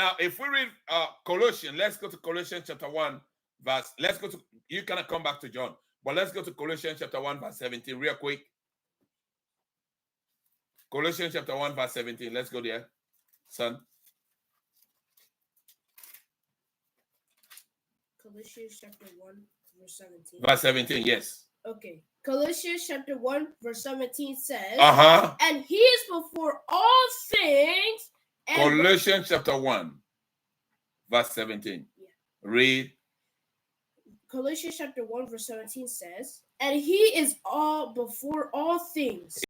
Now, if we read Colossians, let's go to Colossians chapter 1, verse. Let's go to, you cannot come back to John, but let's go to Colossians chapter 1, verse 17, real quick. Colossians chapter 1, verse 17. Let's go there, son. Colossians chapter 1, verse 17. Verse 17, yes. Okay. Colossians chapter 1, verse 17 says, and he is before all things. And Colossians chapter 1, verse 17. Yeah. Read. Colossians chapter 1, verse 17 says, and he is all before all things.